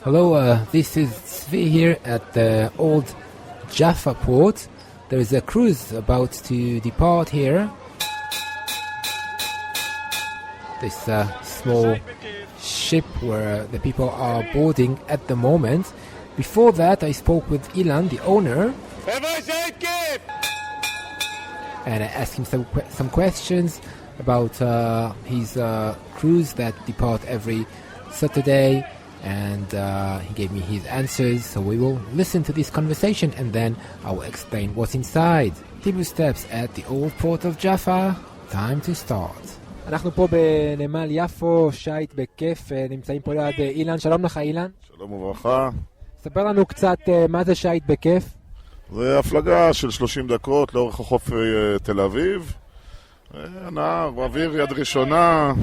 Hello, this is Tsvi here at the old Jaffa port. There is a cruise about to depart here. This small ship where the people are boarding at the moment. Before that, I spoke with Ilan, the owner, and I asked him some questions about his cruise that depart every Saturday, and he gave me his answers. So we will listen to this conversation, and then I will explain what's inside. Hebrew steps at the old port of Jaffa. Time to start. אנחנו פה בנמל יפו, שייט בכיף, נמצאים פה ליד אילן. שלום לך אילן. שלום וברכה. ספר לנו קצת מה זה שייט בכיף. זה הפלגה של 30 דקות לאורך החוף תל אביב. הנהר, אוויר יד ראשונה.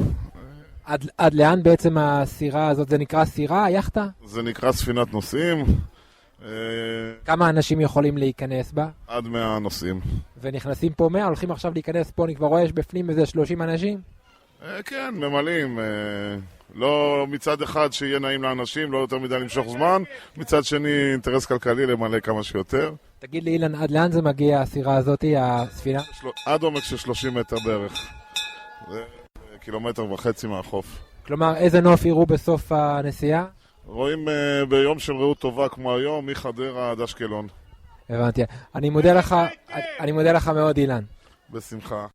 עד לאן בעצם הסירה הזאת? זה נקרא סירה, היאכטה? זה נקרא ספינת נוסעים. כמה אנשים יכולים להיכנס בה? עד 100 נוסעים. ונכנסים פה 100, הולכים עכשיו להיכנס פה, אני כבר רואה יש בפנים איזה 30 אנשים? כן, ממלאים. לא מצד אחד שיהיה נעים לאנשים, לא יותר מדי למשוך זמן, מצד שני אינטרס כלכלי למלא כמה שיותר. תגיד לי אילן, עד לאן זה מגיע הסירה הזאת, הספינה? עד עומק של 30 מטר בערך. זה 1.5 קילומטר מהחוף. כלומר, איזה נוף יראו בסוף הנסיעה? רואים ביום של ראות טובה כמו היום, מחדרה עד אשקלון. הבנתי. אני מודה לך מאוד אילן. בשמחה.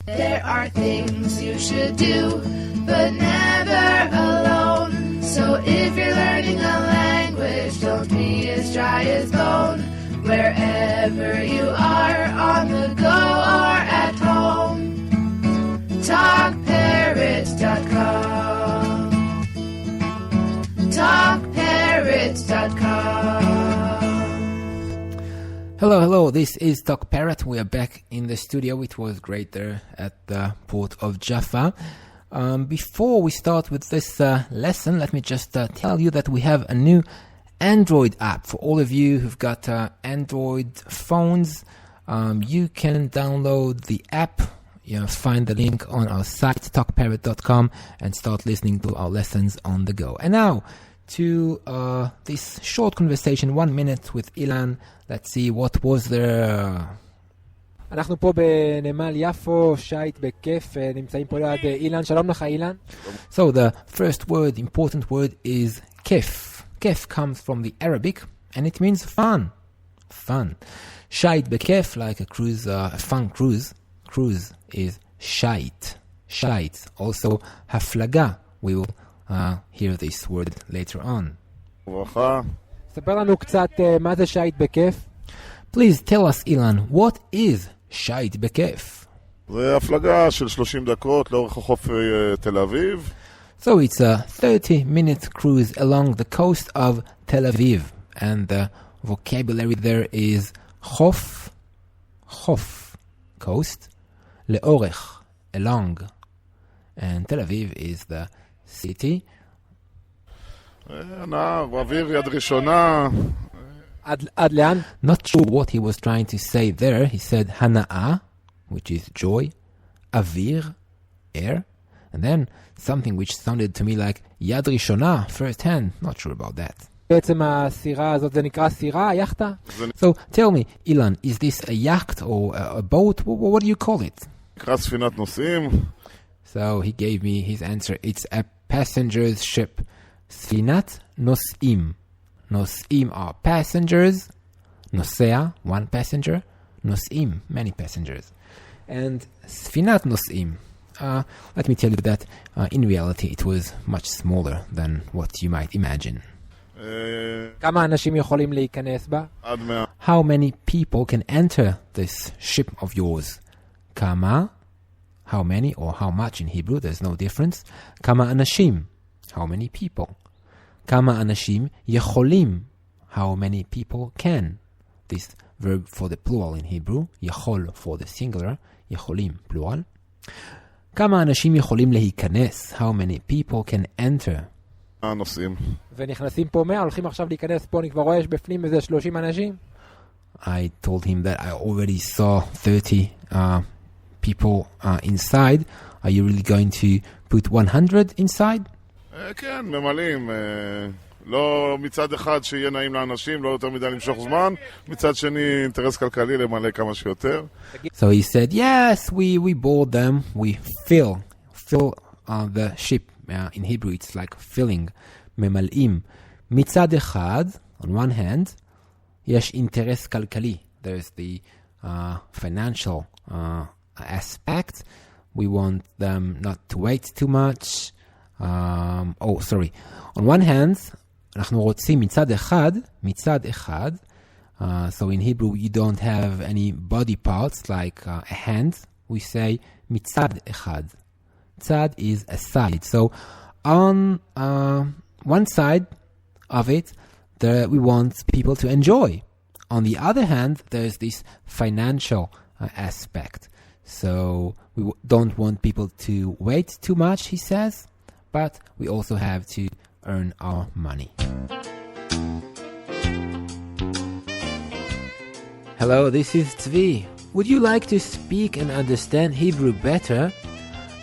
There are things you should do, but never alone. So if you're learning a language, don't be as dry as bone. Wherever you are, on the go or at home. TalkParrots.com. TalkParrots.com. Hello, this is Talk Parrot. We are back in the studio. It was great there at the port of Jaffa. Before we start with this lesson, let me just tell you that we have a new Android app. For all of you who've got Android phones, you can download the app. Find the link on our site, talkparrot.com, and start listening to our lessons on the go. And now, to this short conversation, 1 minute with Ilan. Let's see what was there. אנחנו פה בנמל יפו, שייט בכיף, נמצאים פה ליד אילן. שלום לך אילן. So the first word, important word, is kef. Kef comes from the Arabic, and it means fun. Fun. Shayt bekef, like a cruise, a fun cruise. Cruise is shayt. Shayt. Also haflaga. We will hear this word later on. וברכה. ספר לנו קצת מה זה שייט בכיף. Please tell us, Ilan, what is shayt bekef? זה הפלגה של 30 דקות לאורך החוף תל אביב. So it's a 30-minute cruise along the coast of Tel Aviv. And the vocabulary there is chof, coast, leorech, along. And Tel Aviv is the city. הנהר, אוויר יד ראשונה. עד לאן? Not sure what he was trying to say there. He said hana'a, which is joy, avir, air, and then something which sounded to me like yad rishona, first hand. Not sure about that. בעצם הסירה הזאת זה נקרא סירה, היאכטה? So tell me, Ilan, is this a yacht or a boat? What do you call it? נקרא ספינת נוסעים. So he gave me his answer. It's a passenger's ship. Sfinat nos'im. Nos'im are passengers. Nosea, one passenger. Nos'im, many passengers. And Sfinat nos'im. Let me tell you that in reality it was much smaller than what you might imagine. כמה אנשים יכולים להיכנס בה? עד 100. How many people can enter this ship of yours? Kama, how many or how much in Hebrew, there's no difference. Kama anashim, how many people. Kama anashim yecholim, how many people can. This verb for the plural in Hebrew, yechol for the singular, yecholim, plural. Kama anashim yecholim lehikanes, how many people can enter. הנוסעים. ונכנסים פה 100, הולכים עכשיו להיכנס פה, אני כבר רואה יש בפנים איזה 30 אנשים. I told him that I already saw 30 people inside. Are you really going to put 100 inside? כן, ממלאים. לא מצד אחד שיהיה נעים לאנשים, לא יותר מדי למשוך זמן, מצד שני אינטרס כלכלי למלא כמה שיותר. So he said, yes, we board them, we fill the ship. In Hebrew it's like filling, ממלאים. מצד אחד, on one hand, יש אינטרס כלכלי. There's the financial aspect. We want them not to wait too much. On one hand, אנחנו רוצים מצד אחד, so in Hebrew you don't have any body parts like a hand. We say מצד אחד. צד is a side. So on one side of it, we want people to enjoy. On the other hand, there's this financial aspect. So we don't want people to wait too much, he says, but we also have to earn our money. Hello, this is Tsvi. Would you like to speak and understand Hebrew better?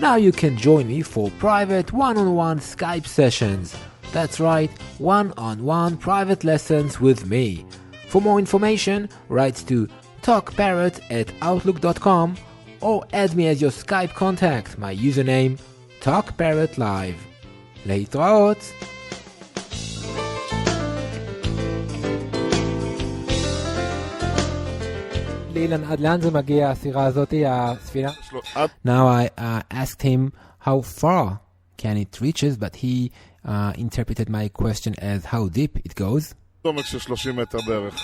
Now you can join me for private one-on-one Skype sessions. That's right, one-on-one private lessons with me. For more information, write to talkparrot@outlook.com or add me as your Skype contact. My username, talkparrotlive. להתראות. אילן, עד לאן זה מגיע הסירה הזאת, הספינה? Now I asked him how far can it reaches, but he interpreted my question as how deep it goes. עומק של 30 מטר בערך.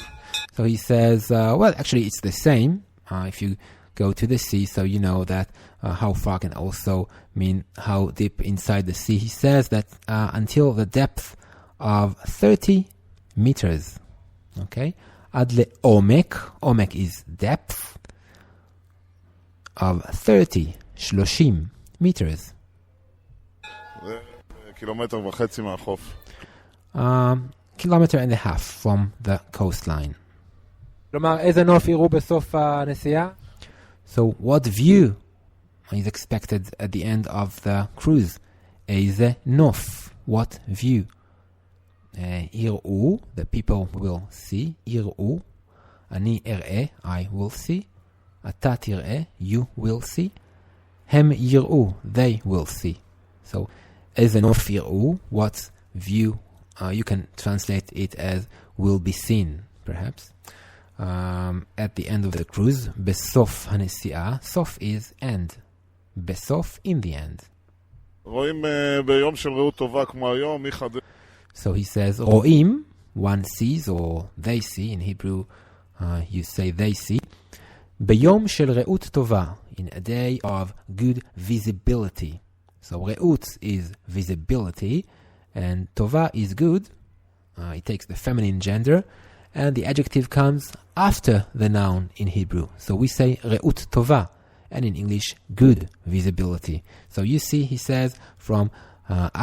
So he says, well, actually it's the same. If you go to the sea, so you know that how far can also mean how deep inside the sea. He says that until the depth of 30 meters. Okay? עד לעומק, עומק is depth of 30 meters. זה קילומטר וחצי מהחוף. Kilometer and a half from the coastline. כלומר, איזה נוף יראו בסוף הנסיעה? So what view is expected at the end of the cruise? איזה נוף? What view? יראו, the people will see. יראו, אני אראה, I will see. אתה תראה, you will see. הם יראו, they will see. So, איזה נוף יראו? What view? You can translate it as will be seen, perhaps. At the end of the cruise, בסוף הנסיעה, סוף is end. בסוף, in the end. רואים ביום של ראות טובה כמו היום, So he says, רואים, one sees, or they see, in Hebrew you say they see. ביום של ראות טובה, in a day of good visibility. So ראות is visibility, and טובה is good. It takes the feminine gender, and the adjective comes after the noun in Hebrew. So we say ראות טובה, and in English, good visibility. So you see, he says, from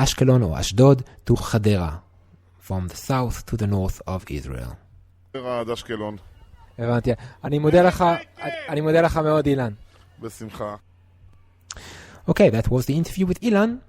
Ashkelon or Ashdod to Chadera, from the south to the north of Israel. עד אשקלון. הבנתי. אני מודה לך מאוד, אילן. בשמחה. Okay, that was the interview with Ilan.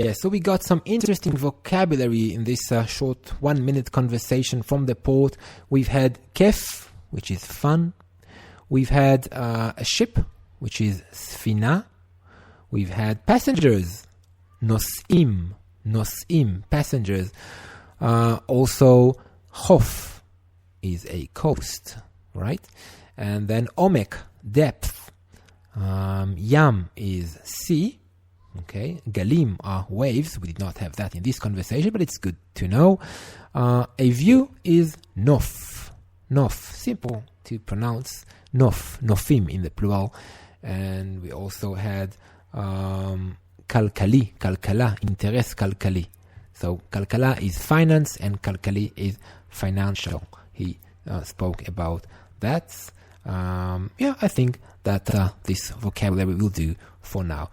Yeah, so we got some interesting vocabulary in this short 1-minute conversation from the port. We've had kef, which is fun. We've had a ship, which is sfina. We've had passengers, nos'im, passengers. Also, chof is a coast, right? And then omek, depth. Yam is sea. Okay, galim are waves. We did not have that in this conversation, but it's good to know. A view is nof. Nof, simple to pronounce. Nof, nofim in the plural. And we also had כלכלי, כלכלה, אינטרס כלכלי. So, כלכלה is finance and כלכלי is financial. He spoke about that. I think that this vocabulary will do for now.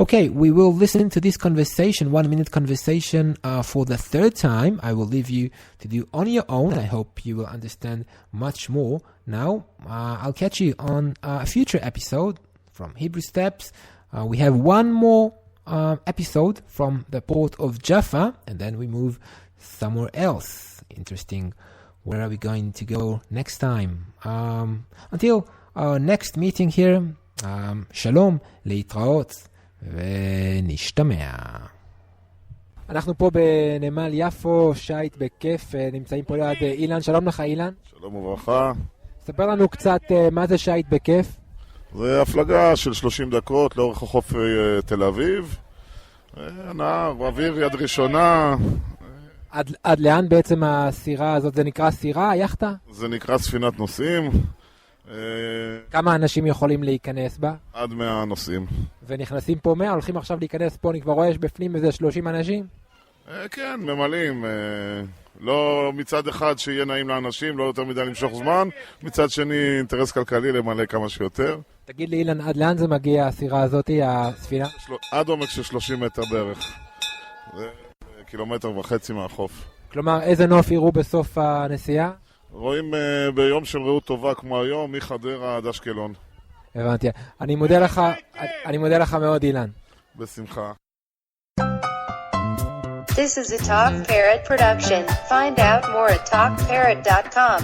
Okay, we will listen to this conversation, 1-minute conversation for the third time. I will leave you to do on your own. I hope you will understand much more. Now, I'll catch you on a future episode from Hebrew Steps. We have one more episode from the port of Jaffa, and then we move somewhere else. Interesting. Where are we going to go next time? Until our next meeting here, שלום, להתראות ונשתמע. אנחנו פה בנמל יפו, שייט בכיף, נמצאים פה ליד אילן. שלום לך אילן. שלום וברכה. ספר לנו קצת מה זה שייט בכיף. זה הפלגה של 30 דקות לאורך החוף תל אביב. נהר, אוויר יד ראשונה. עד לאן בעצם הסירה הזאת? זה נקרא סירה, יחטה? זה נקרא ספינת נוסעים. כמה אנשים יכולים להיכנס בה? עד 100 נוסעים. ונכנסים פה 100, הולכים עכשיו להיכנס פה, אני כבר רואה בפנים איזה 30 אנשים? כן, ממלאים. לא מצד אחד שיהיה נעים לאנשים, לא יותר מדי למשוך זמן, מצד שני אינטרס כלכלי למלא כמה שיותר. תגיד לי אילן, עד לאן זה מגיע הסירה הזאת, הספינה? עד עומק של 30 מטר בערך. זה 1.5 קילומטר מהחוף. כלומר, איזה נוף יראו בסוף הנסיעה? רואים ביום של ראות טובה כמו היום, מחדרה עד אשקלון. הבנתי. אני מודה לך מאוד אילן. בשמחה. This is a Talk Parrot production. Find out more at talkparrot.com.